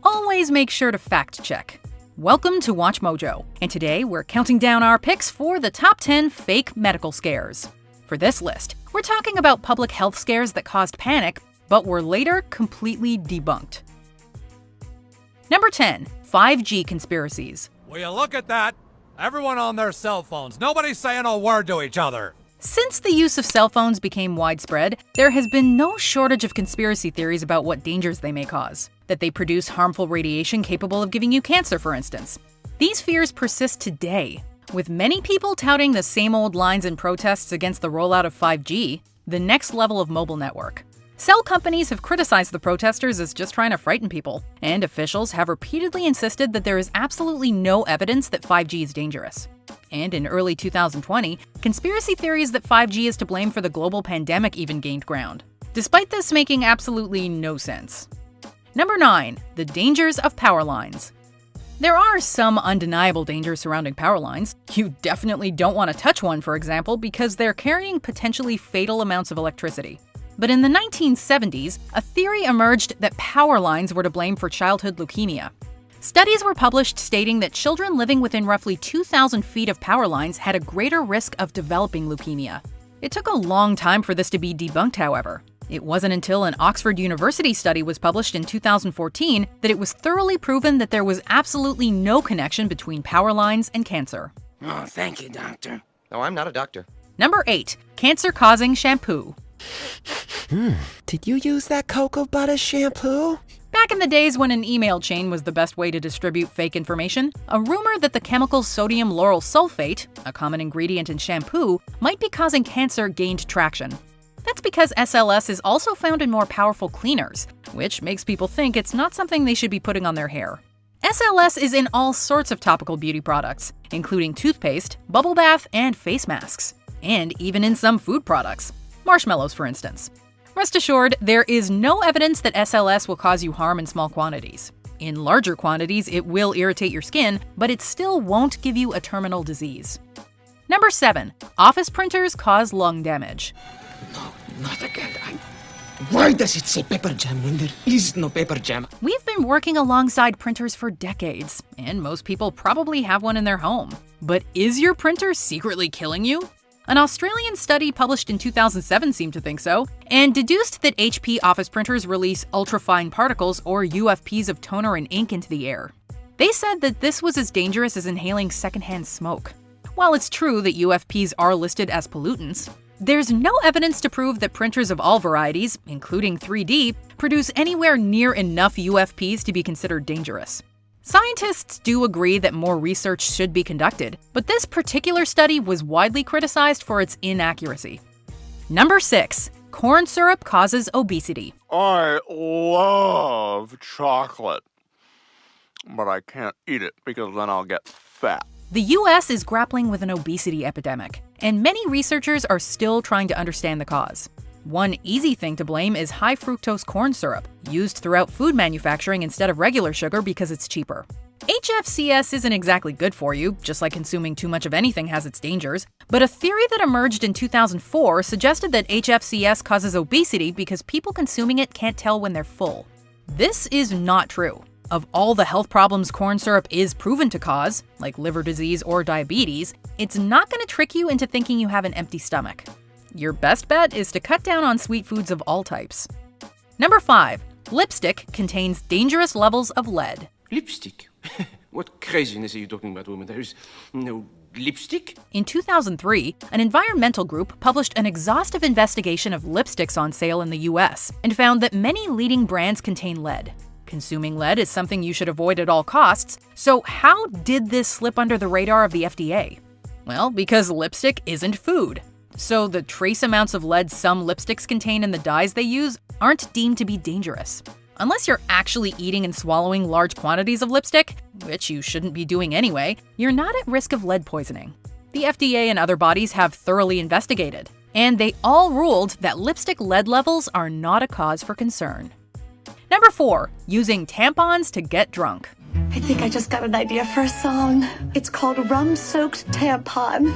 always make sure to fact check. Welcome to WatchMojo, and today we're counting down our picks for the top 10 fake medical scares. For this list, we're talking about public health scares that caused panic, but were later completely debunked. Number 10. 5G conspiracies. Will you look at that? Everyone on their cell phones. Nobody's saying a word to each other. Since the use of cell phones became widespread, there has been no shortage of conspiracy theories about what dangers they may cause. That they produce harmful radiation capable of giving you cancer, for instance. These fears persist today, with many people touting the same old lines in protests against the rollout of 5G, the next level of mobile network. Cell companies have criticized the protesters as just trying to frighten people, and officials have repeatedly insisted that there is absolutely no evidence that 5G is dangerous. And in early 2020, conspiracy theories that 5G is to blame for the global pandemic even gained ground, despite this making absolutely no sense. Number 9. The dangers of power lines. There are some undeniable dangers surrounding power lines. You definitely don't want to touch one, for example, because they're carrying potentially fatal amounts of electricity. But in the 1970s, a theory emerged that power lines were to blame for childhood leukemia. Studies were published stating that children living within roughly 2,000 feet of power lines had a greater risk of developing leukemia. It took a long time for this to be debunked, however. It wasn't until an Oxford University study was published in 2014 that it was thoroughly proven that there was absolutely no connection between power lines and cancer. Oh, thank you, doctor. No, I'm not a doctor. Number 8. Cancer-causing shampoo. Did you use that cocoa butter shampoo? Back in the days when an email chain was the best way to distribute fake information, a rumor that the chemical sodium lauryl sulfate, a common ingredient in shampoo, might be causing cancer gained traction. That's because SLS is also found in more powerful cleaners, which makes people think it's not something they should be putting on their hair. SLS is in all sorts of topical beauty products, including toothpaste, bubble bath, and face masks. And even in some food products. Marshmallows, for instance. Rest assured, there is no evidence that SLS will cause you harm in small quantities. In larger quantities, it will irritate your skin, but it still won't give you a terminal disease. Number 7. Office printers cause lung damage. No, not again. Why does it say pepper jam when there is no pepper jam? We've been working alongside printers for decades, and most people probably have one in their home. But is your printer secretly killing you? An Australian study published in 2007 seemed to think so, and deduced that HP office printers release ultrafine particles, or UFPs, of toner and ink into the air. They said that this was as dangerous as inhaling secondhand smoke. While it's true that UFPs are listed as pollutants, there's no evidence to prove that printers of all varieties, including 3D, produce anywhere near enough UFPs to be considered dangerous. Scientists do agree that more research should be conducted, but this particular study was widely criticized for its inaccuracy. Number 6. Corn syrup causes obesity. I love chocolate, but I can't eat it because then I'll get fat. The US is grappling with an obesity epidemic, and many researchers are still trying to understand the cause. One easy thing to blame is high fructose corn syrup, used throughout food manufacturing instead of regular sugar because it's cheaper. HFCS isn't exactly good for you, just like consuming too much of anything has its dangers, but a theory that emerged in 2004 suggested that HFCS causes obesity because people consuming it can't tell when they're full. This is not true. Of all the health problems corn syrup is proven to cause, like liver disease or diabetes, it's not going to trick you into thinking you have an empty stomach. Your best bet is to cut down on sweet foods of all types. Number 5. Lipstick contains dangerous levels of lead. Lipstick? What craziness are you talking about, woman? There's no lipstick? In 2003, an environmental group published an exhaustive investigation of lipsticks on sale in the US and found that many leading brands contain lead. Consuming lead is something you should avoid at all costs, so how did this slip under the radar of the FDA? Well, because lipstick isn't food. So the trace amounts of lead some lipsticks contain in the dyes they use aren't deemed to be dangerous. Unless you're actually eating and swallowing large quantities of lipstick, which you shouldn't be doing anyway, you're not at risk of lead poisoning. The FDA and other bodies have thoroughly investigated, and they all ruled that lipstick lead levels are not a cause for concern. Number 4. Using tampons to get drunk. I think I just got an idea for a song. It's called Rum Soaked Tampon.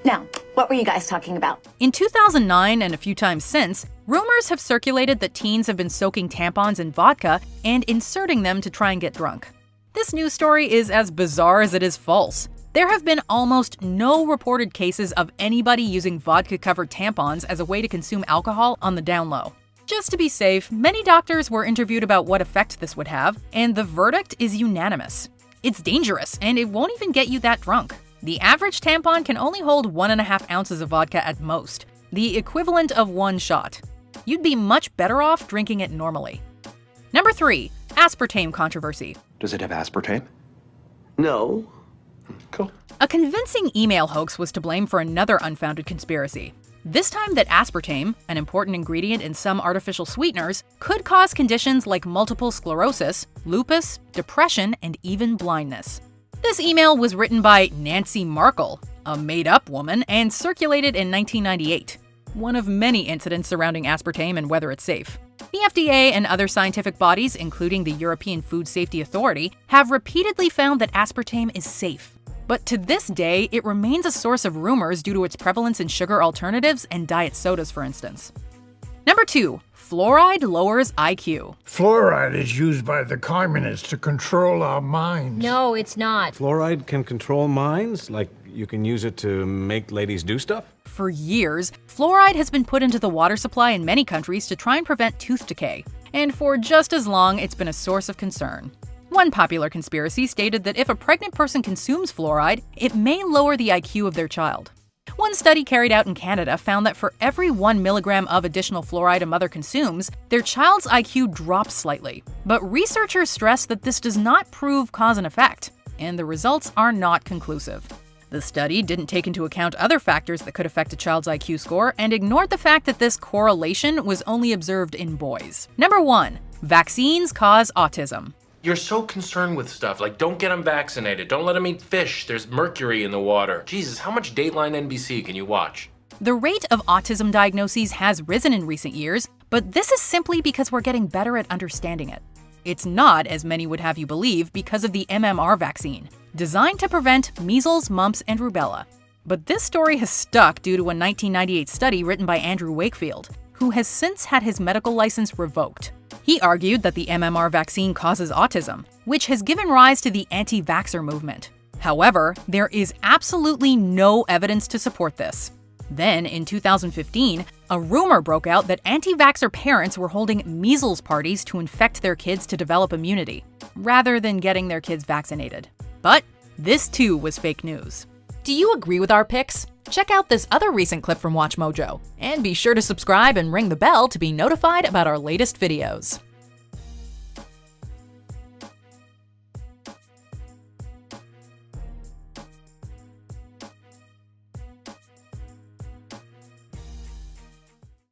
Now, What were you guys talking about? In 2009 and a few times since, rumors have circulated that teens have been soaking tampons in vodka and inserting them to try and get drunk. This news story is as bizarre as it is false. There have been almost no reported cases of anybody using vodka-covered tampons as a way to consume alcohol on the down low. Just to be safe, many doctors were interviewed about what effect this would have, and the verdict is unanimous. It's dangerous, and it won't even get you that drunk. The average tampon can only hold 1.5 ounces of vodka at most, the equivalent of one shot. You'd be much better off drinking it normally. Number 3, aspartame controversy. Does it have aspartame? No. Cool. A convincing email hoax was to blame for another unfounded conspiracy. This time that aspartame, an important ingredient in some artificial sweeteners, could cause conditions like multiple sclerosis, lupus, depression, and even blindness. This email was written by Nancy Markle, a made-up woman, and circulated in 1998. One of many incidents surrounding aspartame and whether it's safe. The FDA and other scientific bodies, including the European Food Safety Authority, have repeatedly found that aspartame is safe. But to this day, it remains a source of rumors due to its prevalence in sugar alternatives and diet sodas, for instance. Number 2, fluoride lowers IQ. Fluoride is used by the communists to control our minds. No, it's not. Fluoride can control minds? Like you can use it to make ladies do stuff? For years, fluoride has been put into the water supply in many countries to try and prevent tooth decay. And for just as long, it's been a source of concern. One popular conspiracy stated that if a pregnant person consumes fluoride, it may lower the IQ of their child. One study carried out in Canada found that for every 1 milligram of additional fluoride a mother consumes, their child's IQ drops slightly. But researchers stress that this does not prove cause and effect, and the results are not conclusive. The study didn't take into account other factors that could affect a child's IQ score and ignored the fact that this correlation was only observed in boys. Number 1, vaccines cause autism. You're so concerned with stuff, like don't get them vaccinated, don't let them eat fish, there's mercury in the water. Jesus, how much Dateline NBC can you watch? The rate of autism diagnoses has risen in recent years, but this is simply because we're getting better at understanding it. It's not, as many would have you believe, because of the MMR vaccine, designed to prevent measles, mumps, and rubella. But this story has stuck due to a 1998 study written by Andrew Wakefield, who has since had his medical license revoked. He argued that the MMR vaccine causes autism, which has given rise to the anti-vaxxer movement. However, there is absolutely no evidence to support this. Then, in 2015, a rumor broke out that anti-vaxxer parents were holding measles parties to infect their kids to develop immunity, rather than getting their kids vaccinated. But this too was fake news. Do you agree with our picks? Check out this other recent clip from WatchMojo, and be sure to subscribe and ring the bell to be notified about our latest videos.